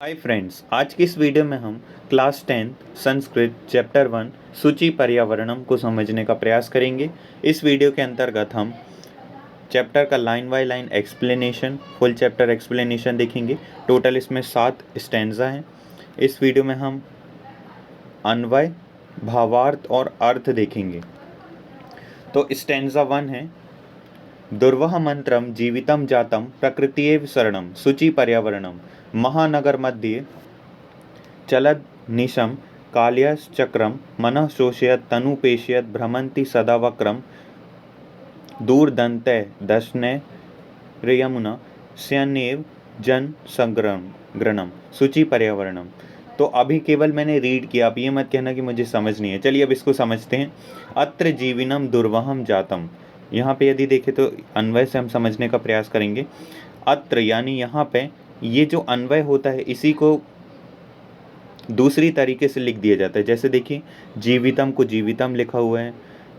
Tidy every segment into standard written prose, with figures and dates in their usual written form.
Hi friends, आज की इस वीडियो में हम क्लास 10 संस्कृत चैप्टर 1 सूची पर्यावरणम को समझने का प्रयास करेंगे। इस वीडियो के अंतर्गत हम चैप्टर का line by line explanation, full chapter explanation देखेंगे। टोटल इसमें 7 स्टैंजा हैं। इस वीडियो में हम अन्वय, भावार्थ और अर्थ देखेंगे। तो स्टैंजा 1 है, दुर्वह मंत्रम जीवितम जातम प्रकृतिएव शरणम शुचि पर्यावरणम महानगर मध्ये चलद निशम काल्यश्चक्रम मनः शोषयत तनुपेशयत भ्रमंति सदा वक्रम दूरदंतै दशनय यमुना स्यन्नेव जन संग्रम सूची पर्यावरणम। तो अभी केवल मैंने रीड किया, आप ये मत कहना कि मुझे समझ नहीं है। चलिए अब इसको समझते हैं। अत्र जीविनम दुर्वहम जातम, यहाँ पे यदि देखें तो अन्वय से हम समझने का प्रयास करेंगे। अत्र यानी यहाँ पे ये जो अन्वय होता है इसी को दूसरी तरीके से लिख दिया जाता है। जैसे देखिए, जीवितम को जीवितम लिखा हुआ है,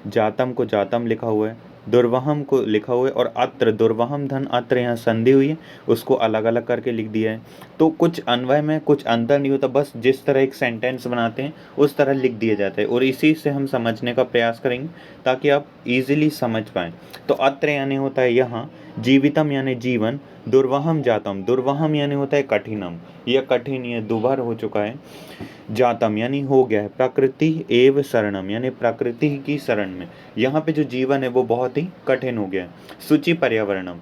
जातम को जातम लिखा हुआ है, दुर्वहम को लिखा हुआ है, और अत्र दुर्वहम धन अत्र यहाँ संधि हुई है, उसको अलग अलग करके लिख दिया है। तो कुछ अन्वय में कुछ अंतर नहीं होता, बस जिस तरह एक सेंटेंस बनाते हैं उस तरह लिख दिया जाता है, और इसी से हम समझने का प्रयास करेंगे ताकि आप इजीली समझ पाएँ। तो अत्र यानी होता है यहाँ, जीवितम यानी जीवन, दुर्वहम जातम, दुर्वहम यानी होता है कठिनम, यह कठिन, यह दुभर हो चुका है। जातम यानी हो गया है, प्रकृति एव शरणम यानी प्रकृति की शरण में, यहाँ पे जो जीवन है वो बहुत ही कठिन हो गया है। शुचि पर्यावरणम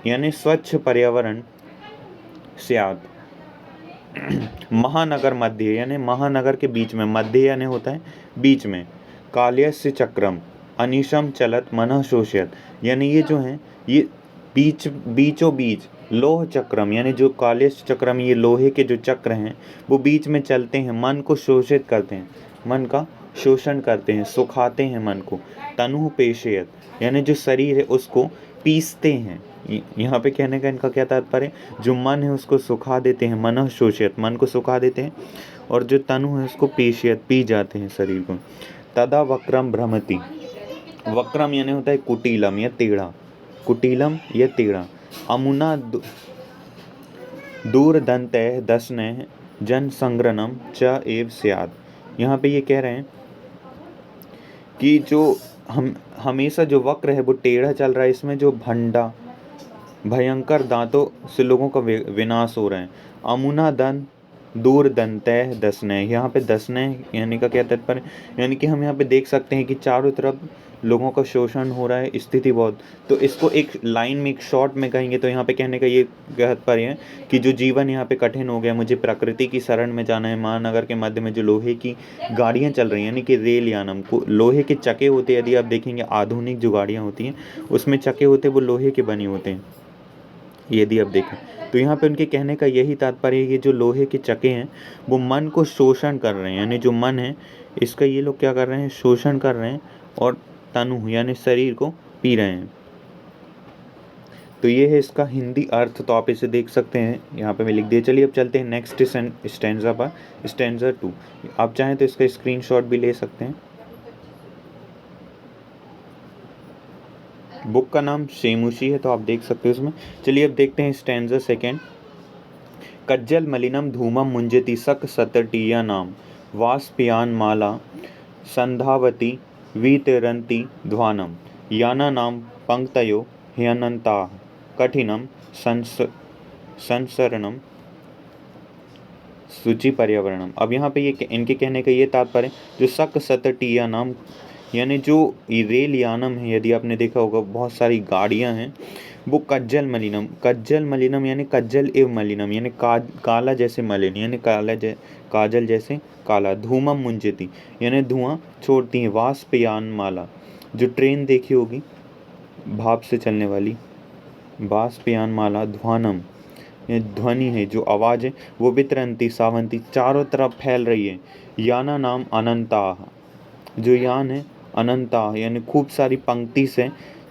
यानी स्वच्छ पर्यावरण स्यात्। महानगर मध्य यानी महानगर के बीच में, मध्य यानी होता है बीच में। काल्यस्य चक्रम अनिशम चलत मनः शोषयत, यानी ये जो है ये बीचों बीच लोह चक्रम यानी जो काल्यस्य चक्रम, ये लोहे के जो चक्र हैं वो बीच में चलते हैं, मन को शोषित करते हैं, मन का शोषण करते हैं, सुखाते हैं मन को। तनु पेशयत यानी जो शरीर है उसको पीसते हैं। यहाँ पे कहने का इनका क्या तात्पर्य, जो मन है उसको सुखा देते हैं, मनः शोषयत मन को सुखा देते हैं, और जो तनु है उसको पेशयत पी जाते हैं शरीर को। तदा वक्रम भ्रमति, वक्रम यानी होता है कुटिलम या टेढ़ा, कुटिलम या टेढ़ा। अमुना दूरदंतैः दशनैः जन संग्रहणम च एव स्यात्, यहाँ पे ये कह रहे हैं कि जो हम हमेशा जो वक्र है वो टेढ़ा चल रहा है, इसमें जो भयंकर दांतों से लोगों का विनाश हो रहा है। अमुना दन दूर दंतैः दशनैः, यहाँ पे दशनैः यानी का क्या तात्पर्य, यानी कि हम यहाँ पे देख सकते हैं कि चारों तरफ लोगों का शोषण हो रहा है, स्थिति बहुत। तो इसको एक लाइन में, एक शॉर्ट में कहेंगे तो यहाँ पे कहने का ये तात्पर्य है कि जो जीवन यहाँ पे कठिन हो गया, मुझे प्रकृति की शरण में जाना है। महानगर के मध्य में जो लोहे की गाड़ियाँ चल रही हैं, यानी कि रेल यानम को लोहे के चक्के होते हैं, यदि आप देखेंगे आधुनिक जो गाड़ियाँ होती हैं उसमें चक्के होते हैं वो लोहे के बने होते हैं, यदि आप देखें तो यहाँ पे उनके कहने का यही तात्पर्य है कि जो लोहे के चक्के हैं वो मन को शोषण कर रहे हैं, यानी जो मन है इसका ये लोग क्या कर रहे हैं, शोषण कर रहे हैं, और तनु यानी शरीर को पी रहे हैं। तो ये है इसका हिंदी अर्थ, तो आप इसे देख सकते हैं, यहाँ पे मैं लिख दिया। चलिए अब चलते हैं नेक्स्ट स्टैंजा पर, स्टैंजा 2। आप चाहें तो इसका स्क्रीनशॉट भी ले सकते हैं। बुक का नाम शेमुशी है, तो आप देख सकते हो उसमें। चलिए अब देखते हैं स्टैंजा 2। कज्जल मलिनम धूमम मुंजति सक सतटिया नाम वाष्पयान माला संधावती वीतरंती ध्वानम याना नाम पंक्तयो ह्यनंता कठिनम संसरणम सूची पर्यावरणम। अब यहाँ पे ये इनके कहने का ये तात्पर्य, जो सक सतटिया नाम यानी जो रेल यानम है, यदि आपने देखा होगा बहुत सारी गाड़ियाँ हैं, वो कज्जल मलिनम, कज्जल मलिनम यानी कज्जल एव मलिनम यानी काला जैसे मलिन, यानी काजल जैसे काला। धूमम मुंजती यानी धुआं छोड़ती है। वाष्पयान माला, जो ट्रेन देखी होगी भाप से चलने वाली, वाष्पयान माला। ध्वानम ये ध्वनि है, जो आवाज़ है वो वितरंती सावंती चारों तरफ फैल रही है। याना नाम अनंता, जो यान है अनंता यानी खूब सारी पंक्ति से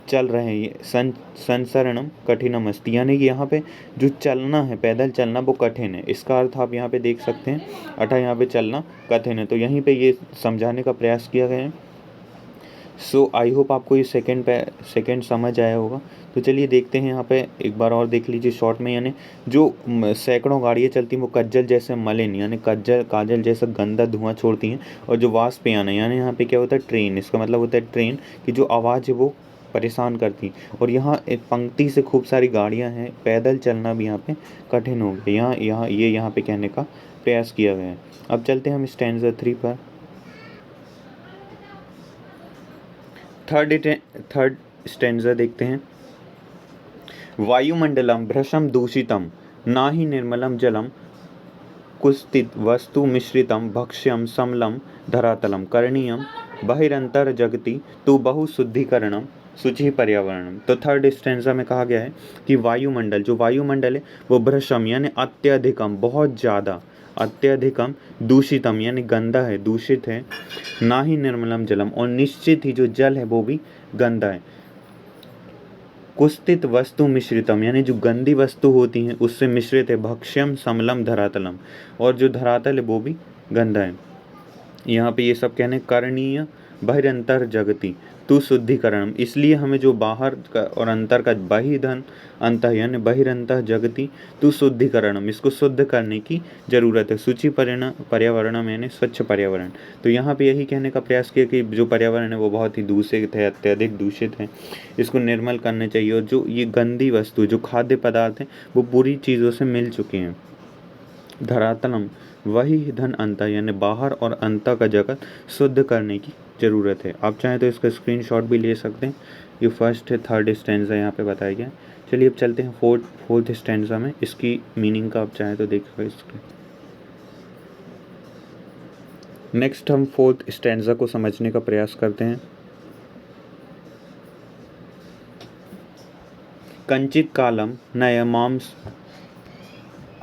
चल रहे हैं। संसरणम कठिनम अस्ति, यानी कि यहाँ पे जो चलना है, पैदल चलना वो कठिन है। इसका अर्थ आप यहाँ पे देख सकते हैं, यहाँ पे चलना कठिन है। तो यहीं पे ये समझाने का प्रयास किया गया है सो आई होप आपको ये सेकंड समझ आया होगा। तो चलिए देखते हैं यहाँ पे एक बार और देख लीजिए शॉर्ट में, यानी जो सैकड़ों गाड़ियाँ चलती हैं वो कज्जल जैसे मलिन यानी काजल जैसा गंदा धुआं छोड़ती हैं, और जो वाष्पयान है यानी यहाँ पे क्या होता है ट्रेन, इसका मतलब होता है ट्रेन की जो आवाज़ है वो परेशान करती। और यहाँ एक पंक्ति से खूब सारी गाड़ियाँ हैं, पैदल चलना भी यहाँ पे कठिन हो गया। यहाँ पे कहने का प्रयास किया गया है। अब चलते हैं हम स्टैंजा 3 पर। थर्ड स्टैंजा देखते हैं। वायुमंडलम भ्रशम दूषितम नाहि निर्मलम जलम कुस्तित वस्तु मिश्रितम भक्ष्यम समलम धरातलम करणीयम बहिरंतर जगति तु बहु शुद्धिकरणम शुचि पर्यावरणम। तो थर्ड स्टैंजा में कहा गया है कि वायुमंडल, जो वायुमंडल है वो भ्रशम यानी अत्यधिकम, बहुत ज़्यादा, अत्यधिकम दूषितम यानी गंदा है, दूषित है, ना ही निर्मलम जलम, और निश्चित ही जो जल है वो भी गंदा है, कुस्तित वस्तु मिश्रितम यानी जो गंदी वस्तु होती हैं उससे मिश्रित है, भक्ष्यम समलम धरातलम, और जो धरातल है वो भी गंदा है। यहाँ पे ये सब कहने करणीय बहिरंतर जगति तु शुद्धिकरणम, इसलिए हमें जो बाहर का और अंतर का बहिधन अंतः यानी बहिरंतः जगति तु शुद्धिकरणम, इसको शुद्ध करने की जरूरत है। सूची पर्यावरणम यानी स्वच्छ पर्यावरण। तो यहाँ पे यही कहने का प्रयास किया कि जो पर्यावरण है वो बहुत ही दूषित है, अत्यधिक दूषित है, इसको निर्मल करना चाहिए। और जो ये गंदी वस्तु, जो खाद्य पदार्थ हैं वो बुरी चीज़ों से मिल चुके हैं। धरातलम वही धन अंत यानी बाहर और अंत का जगत शुद्ध करने की ज़रूरत है। आप चाहें तो इसका स्क्रीनशॉट भी ले सकते हैं। ये फर्स्ट है, थर्ड स्टैंजा यहाँ पे बताया गया। चलिए अब चलते हैं फोर्थ स्टैंजा में, इसकी मीनिंग का आप चाहें तो देखिएगा इसके। नेक्स्ट हम फोर्थ स्टैंजा को समझने का प्रयास करते हैं। कंचित कालम नयमांस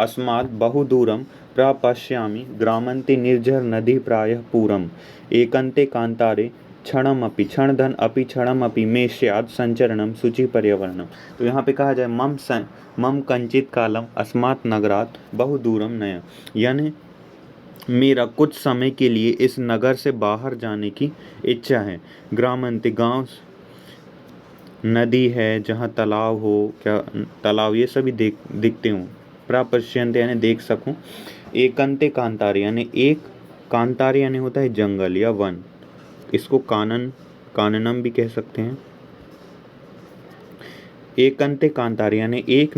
अस्मात् बहुदूरं प्रापश्यामि ग्रामन्ते निर्झर नदी प्रायः पूरम एकन्ते कांतारे क्षणमपि क्षणधन अपि क्षणमपि मे स्यात् संचरणम शुचि पर्यावरणम। तो यहाँ पे कहा जाए मम कंचित कालम अस्मात् नगरात् बहुदूरम नया, यानी मेरा कुछ समय के लिए इस नगर से बाहर जाने की इच्छा है। ग्रामन्ते गाँव, नदी है जहाँ तालाब हो, क्या तालाब ये सभी दिखते हों, प्रापश्यंत यानी देख सकूं, एकंते कांतार यानी एक, कांतार यानी होता है जंगल या वन, इसको काननम भी कह सकते हैं। एकंते कांतार यानी एक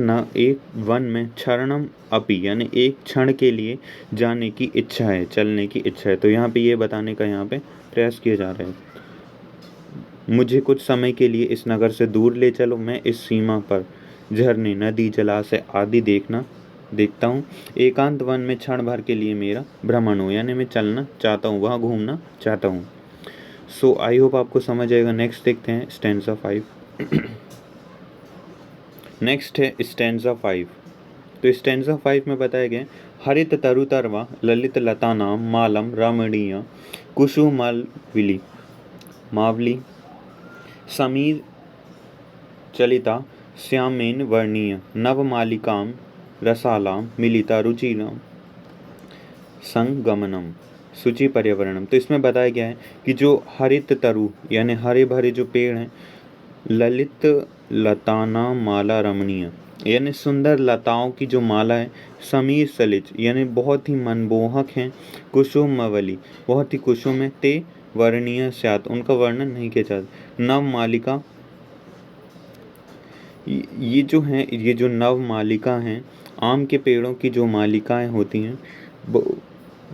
वन में, क्षरणम अपि यानी एक क्षण के लिए जाने की इच्छा है, चलने की इच्छा है। तो यहाँ पे ये बताने का यहाँ पे प्रयास किया जा रहा है, मुझे कुछ समय के लिए इस नगर से दूर ले चलो, मैं इस सीमा पर झरने, नदी, जलाशय आदि देखता हूँ। एकांत वन में क्षण भर के लिए मेरा भ्रमण हो, यानी मैं चलना चाहता हूँ, वहाँ घूमना चाहता हूँ। सो आई होप आपको समझ आएगा। नेक्स्ट देखते हैं स्टैंजा 5। नेक्स्ट है स्टैंजा 5। तो स्टैंजा 5 में बताया गया, हरित तरुतरवा ललित लता नाम मालम रमणीय कुसुमल मावली समीर चलिता श्यामेन वर्णीय नवमालिकाम रसालाम मिलिता रुचिराम संगमनम शुचि पर्यावरणम। तो इसमें बताया गया है कि जो हरित तरु यानी हरे भरे जो पेड़ हैं, ललित लताना माला रमणीय यानी सुंदर लताओं की जो माला है, समीर सलिज यानी बहुत ही मनमोहक हैं, कुसुमवली बहुत ही कुसुम है, ते वर्णीय स्यात उनका वर्णन नहीं किया जाता, नव मालिका ये जो हैं, ये जो नव मालिका हैं, आम के पेड़ों की जो मालिकाएं होती हैं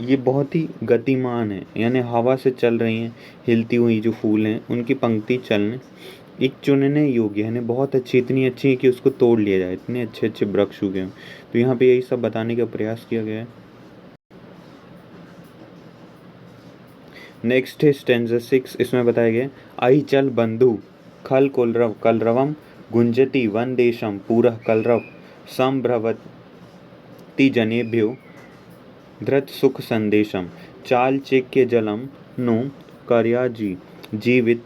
ये बहुत ही गतिमान है, यानी हवा से चल रही हैं, हिलती हुई जो फूल हैं उनकी पंक्ति चलने एक चुनने योग्य, यानी बहुत अच्छी, इतनी अच्छी है कि उसको तोड़ लिया जाए, इतने अच्छे अच्छे वृक्ष उगे हैं। तो यहाँ पे यही सब बताने का प्रयास किया गया है। नेक्स्ट है स्टैंजा 6। इसमें बताया गया, आई चल बंधु खल कलरवम गुंजति वन देशम पूरः कलरव संभ्रवति जनेभ्यो धृत सुख संदेशम चाल चेक्य जलम नु कार्याजी जीवित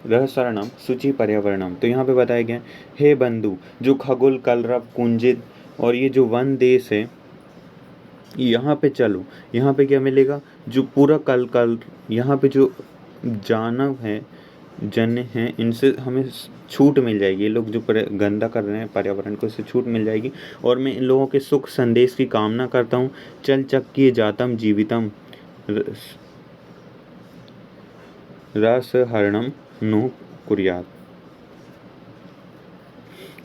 रहसरणम शुचि पर्यावरणम। तो यहाँ पे बताया गया, हे बंधु, जो खगोल कलरव कुंजित और ये जो वन देश है, यहाँ पे चलो, यहाँ पे क्या मिलेगा, जो पूरा कल यहाँ पे जो जानव है, जन हैं, इनसे हमें छूट मिल जाएगी। ये लोग जो गंदा कर रहे हैं पर्यावरण को, इससे छूट मिल जाएगी। और मैं इन लोगों के सुख संदेश की कामना करता हूँ। चल चक्की जातम जीवितम रस हरणम नु कुर्यात।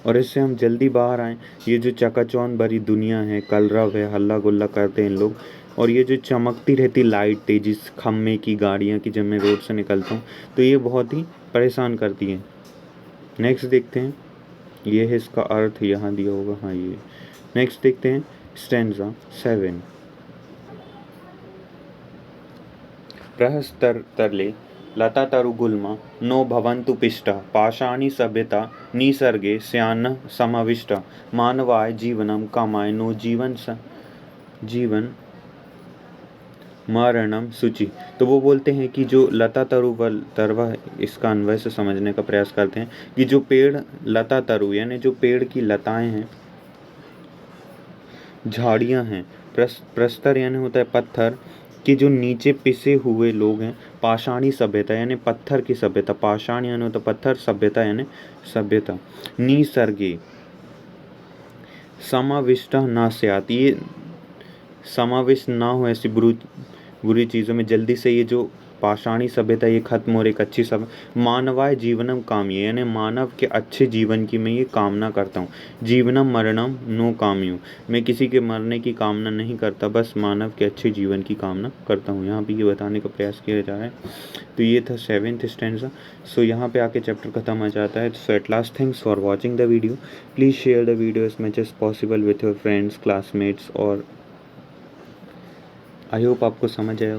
और इससे हम जल्दी बाहर आएँ। ये जो चकाचौंध भरी दुनिया है, कलरव है, हल्ला गुल्ला करते हैं इन लोग, और ये जो चमकती रहती लाइट तेजी खम्मे की गाड़ियाँ की, जब मैं रोड से निकलता हूँ तो ये बहुत ही परेशान करती है। नेक्स्ट देखते हैं, ये है इसका अर्थ, यहाँ दिया होगा, हाँ ये। नेक्स्ट देखते हैं स्टैंजा 7। प्रहस्तर तरले लता तरु गुल्मा नो भवन्तु पिष्टा पाषाणी सभ्यता निसर्गे स्यान्न समाविष्टा मानवाय जीवनम कामाय नो जीवन मरणम सूचि। तो वो बोलते हैं कि जो लता तरु तरवा, इसका अन्वय से समझने का प्रयास करते हैं कि जो पेड़ लता तरु यानी जो पेड़ की लताएं हैं, झाड़ियां हैं, प्रस्तर यानी होता है पत्थर, कि जो नीचे पिसे हुए लोग हैं, पाषाणी सभ्यता यानी पत्थर की सभ्यता, पाषाण यानी होता पत्थर, सभ्यता यानी सभ्यता, निसर्गे समाविष्ट ना स्यात्, ये समाविष्ट ना हो ऐसी बुरी चीज़ों में, जल्दी से ये जो पाषाणी सभ्यता ये खत्म हो, एक अच्छी सब मानवाय जीवनम काम्य यानी मानव के अच्छे जीवन की मैं ये कामना करता हूँ। जीवनम मरणम नो काम्यू, मैं किसी के मरने की कामना नहीं करता, बस मानव के अच्छे जीवन की कामना करता हूँ। यहाँ भी ये बताने का प्रयास किया जा रहा है। तो ये था 7th स्टैंजा। सो यहाँ पे आके चैप्टर खत्म हो जाता है। So at last, thanks for watching the video. Please share the video as much as possible with your friends, classmates, और आई होप आपको समझ आया।